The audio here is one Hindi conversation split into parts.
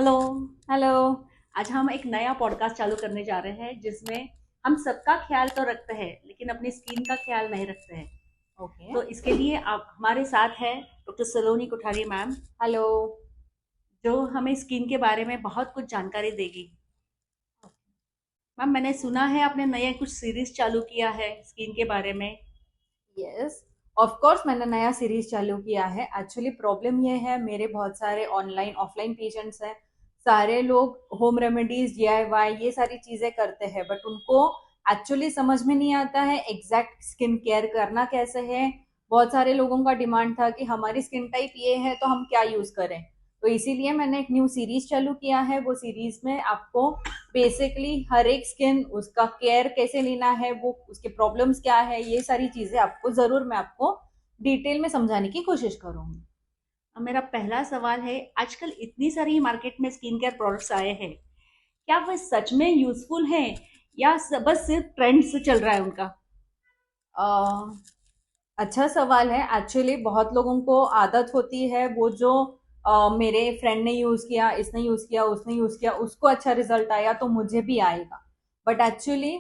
हेलो। हेलो। आज हम एक नया पॉडकास्ट चालू करने जा रहे हैं जिसमें हम सबका ख्याल तो रखते हैं लेकिन अपनी स्किन का ख्याल नहीं रखते हैं। ओके। तो इसके लिए आप हमारे साथ है डॉक्टर सलोनी कोठारी मैम, हेलो। जो हमें स्किन के बारे में बहुत कुछ जानकारी देगी। मैम, मैंने सुना है आपने नया कुछ सीरीज चालू किया है स्किन के बारे में। यस, ऑफ कोर्स मैंने नया सीरीज चालू किया है। एक्चुअली प्रॉब्लम ये है, मेरे बहुत सारे ऑनलाइन ऑफलाइन पेशेंट्स हैं। सारे लोग होम रेमेडीज डीआईवाई ये सारी चीजें करते हैं, बट उनको एक्चुअली समझ में नहीं आता है एग्जैक्ट स्किन केयर करना कैसे है। बहुत सारे लोगों का डिमांड था कि हमारी स्किन टाइप ये है तो हम क्या यूज करें। तो इसीलिए मैंने एक न्यू सीरीज चालू किया है। वो सीरीज में आपको बेसिकली हर एक स्किन उसका केयर कैसे लेना है, वो उसके प्रॉब्लम्स क्या है, ये सारी चीजें आपको जरूर मैं आपको डिटेल में समझाने की कोशिश करूंगी। अब मेरा पहला सवाल है, आजकल इतनी सारी मार्केट में स्किन केयर प्रोडक्ट्स आए हैं, क्या वे सच में यूजफुल हैं या बस सिर्फ ट्रेंड से चल रहा है उनका? अच्छा सवाल है। एक्चुअली बहुत लोगों को आदत होती है, वो जो मेरे फ्रेंड ने यूज किया, इसने यूज किया, उसने यूज किया, उसको अच्छा रिजल्ट आया तो मुझे भी आएगा। बट एक्चुअली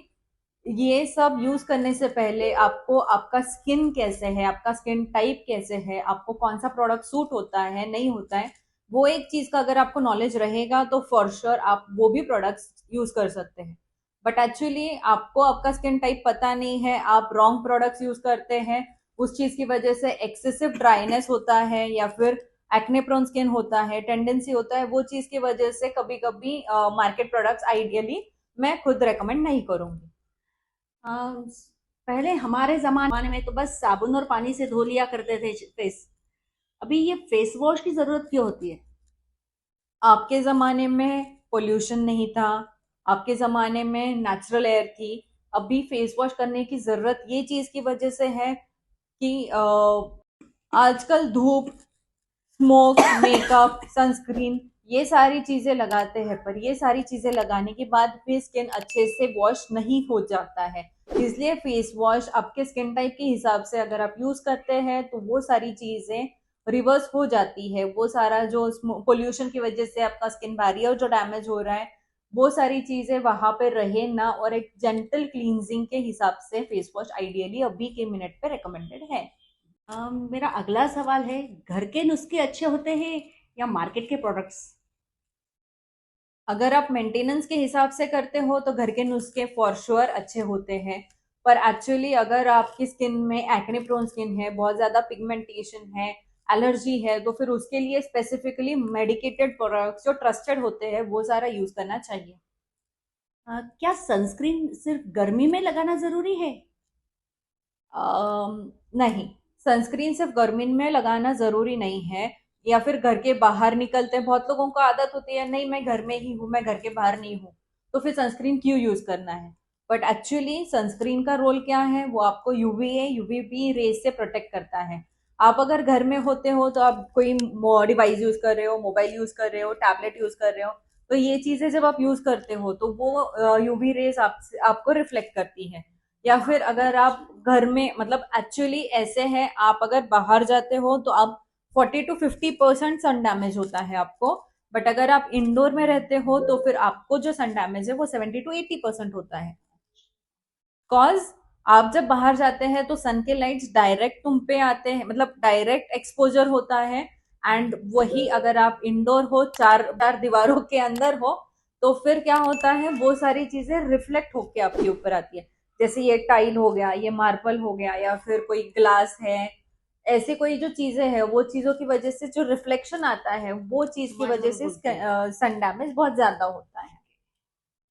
ये सब यूज करने से पहले आपको आपका स्किन कैसे है, आपका स्किन टाइप कैसे है, आपको कौन सा प्रोडक्ट सूट होता है नहीं होता है, वो एक चीज का अगर आपको नॉलेज रहेगा तो फॉर श्योर आप वो भी प्रोडक्ट्स यूज कर सकते हैं। बट एक्चुअली आपको आपका स्किन टाइप पता नहीं है, आप रॉन्ग प्रोडक्ट्स यूज करते हैं, उस चीज की वजह से एक्सेसिव ड्राइनेस होता है या फिर एक्ने प्रोन स्किन होता है, टेंडेंसी होता है, वो चीज की वजह से कभी कभी मार्केट प्रोडक्ट्स आइडियली मैं खुद रेकमेंड नहीं करूंगी। अ, पहले हमारे ज़माने में तो बस साबुन और पानी से धो लिया करते थे फेस। अभी ये फेस वॉश की ज़रूरत क्यों होती है? आपके ज़माने में पोल्यूशन नहीं था, आपके ज़माने में नेचुरल एयर थी। अभी फेस वॉश करने की ज़रूरत ये चीज़ की वजह से है कि आजकल धूप, स्मोक, मेकअप, सनस्क्रीन ये सारी चीज़ें लगाते हैं, पर ये सारी चीज़ें लगाने के बाद भी स्किन अच्छे से वॉश नहीं हो जाता है। इसलिए फेस वॉश आपके स्किन टाइप के हिसाब से अगर आप यूज़ करते हैं तो वो सारी चीज़ें रिवर्स हो जाती है। वो सारा जो पोल्यूशन की वजह से आपका स्किन बैरियर जो डैमेज हो रहा है, वो सारी चीजें वहां पे रहे ना, और एक जेंटल क्लींजिंग के हिसाब से फेस वॉश आइडियली अभी के मिनट पे रिकमेंडेड है। मेरा अगला सवाल है, घर के नुस्खे अच्छे होते हैं या मार्केट के प्रोडक्ट्स? अगर आप मेंटेनेंस के हिसाब से करते हो तो घर के नुस्खे फॉर श्योर अच्छे होते हैं। पर एक्चुअली अगर आपकी स्किन में एक्ने प्रोन स्किन है, बहुत ज्यादा पिगमेंटेशन है, एलर्जी है, तो फिर उसके लिए स्पेसिफिकली मेडिकेटेड प्रोडक्ट्स जो ट्रस्टेड होते हैं वो सारा यूज करना चाहिए। क्या सनस्क्रीन सिर्फ गर्मी में लगाना ज़रूरी है? नहीं, सनस्क्रीन सिर्फ गर्मी में लगाना जरूरी नहीं है। या फिर घर के बाहर निकलते हैं, बहुत लोगों को आदत होती है नहीं मैं घर में ही हूँ, मैं घर के बाहर नहीं हूँ, तो फिर सनस्क्रीन क्यों यूज करना है। बट एक्चुअली सनस्क्रीन का रोल क्या है, वो आपको यूवीए यूवीबी रेज से प्रोटेक्ट करता है। आप अगर घर में होते हो तो आप कोई डिवाइस यूज कर रहे हो, मोबाइल यूज कर रहे हो, टैबलेट यूज कर रहे हो, तो ये चीजें जब आप यूज करते हो तो वो यूवी रेज आपको रिफ्लेक्ट करती है। या फिर अगर आप घर में, मतलब एक्चुअली ऐसे है, आप अगर बाहर जाते हो तो आप 40 to 50% सन डैमेज होता है आपको। बट अगर आप इंडोर में रहते हो तो फिर आपको जो सन डैमेज है वो 70 to 80% होता है। कॉज आप जब बाहर जाते हैं तो सन के लाइट्स डायरेक्ट तुम पे आते हैं, मतलब डायरेक्ट एक्सपोजर होता है। एंड वही अगर आप इंडोर हो, चार चार दीवारों के अंदर हो, तो फिर क्या होता है, वो सारी चीजें रिफ्लेक्ट होके आपके ऊपर आती है। जैसे ये टाइल हो गया, ये मार्बल हो गया, या फिर कोई ग्लास है, ऐसे कोई जो चीजें हैं, वो चीजों की वजह से जो रिफ्लेक्शन आता है वो चीज की तुम्हारे वजह जरूर से बोलते हैं। सन डैमेज बहुत ज्यादा होता है।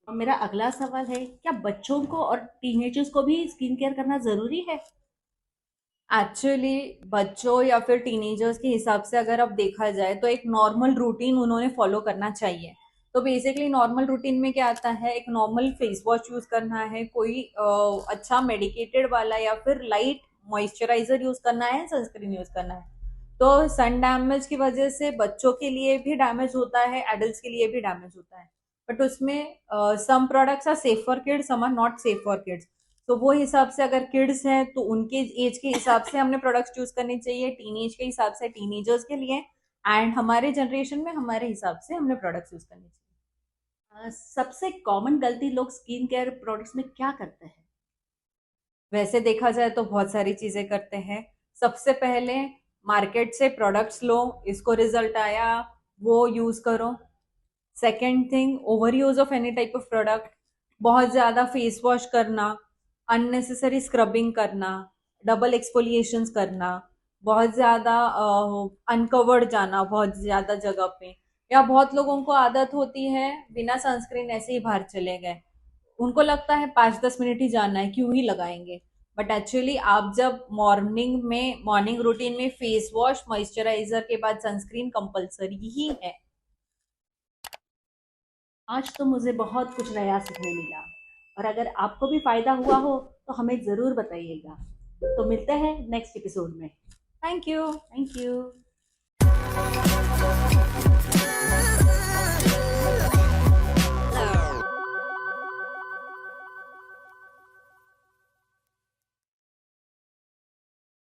और मेरा अगला सवाल है, क्या बच्चों को और टीनेजर्स को भी स्किन केयर करना ज़रूरी है? एक्चुअली बच्चों या फिर टीनेजर्स के हिसाब से अगर अब देखा जाए तो एक नॉर्मल रूटीन उन्होंने फॉलो करना चाहिए। तो बेसिकली नॉर्मल रूटीन में क्या आता है, एक नॉर्मल फेस वॉश यूज करना है, कोई अच्छा मेडिकेटेड वाला या फिर लाइट मॉइस्चराइजर यूज करना है, सनस्क्रीन यूज करना है। तो सन डैमेज की वजह से बच्चों के लिए भी डैमेज होता है, एडल्ट्स के लिए भी डैमेज होता है। बट उसमें some products are safe for kids, some are not safe for kids. तो वो हिसाब से अगर किड्स हैं तो उनके एज के हिसाब से हमने प्रोडक्ट्स चूज करने चाहिए, टीनेज के हिसाब से टीनेजर्स के लिए एंड हमारे जनरेशन में हमारे हिसाब से हमने प्रोडक्ट्स यूज करने चाहिए। सबसे कॉमन गलती लोग स्किन केयर प्रोडक्ट्स में क्या करते हैं? वैसे देखा जाए तो बहुत सारी चीजें करते हैं। सबसे पहले मार्केट से प्रोडक्ट्स लो, इसको रिजल्ट आया वो यूज करो। Second thing, over use of any type of product, बहुत ज्यादा फेस वॉश करना, अननेसेसरी स्क्रबिंग करना, डबल एक्सफोलिएशंस करना, बहुत ज्यादा अनकवर्ड जाना बहुत ज्यादा जगह पे, या बहुत लोगों को आदत होती है बिना सनस्क्रीन ऐसे ही बाहर चले गए, उनको लगता है 5-10 मिनट ही जाना है क्यों ही लगाएंगे। बट एक्चुअली आप जब मॉर्निंग रूटीन में फेस वॉश मॉइस्चराइजर के बाद सनस्क्रीन कंपलसरी ही है। आज तो मुझे बहुत कुछ नया सीखने मिला, और अगर आपको भी फायदा हुआ हो तो हमें ज़रूर बताइएगा। तो मिलते हैं नेक्स्ट एपिसोड में। Thank you. Thank you.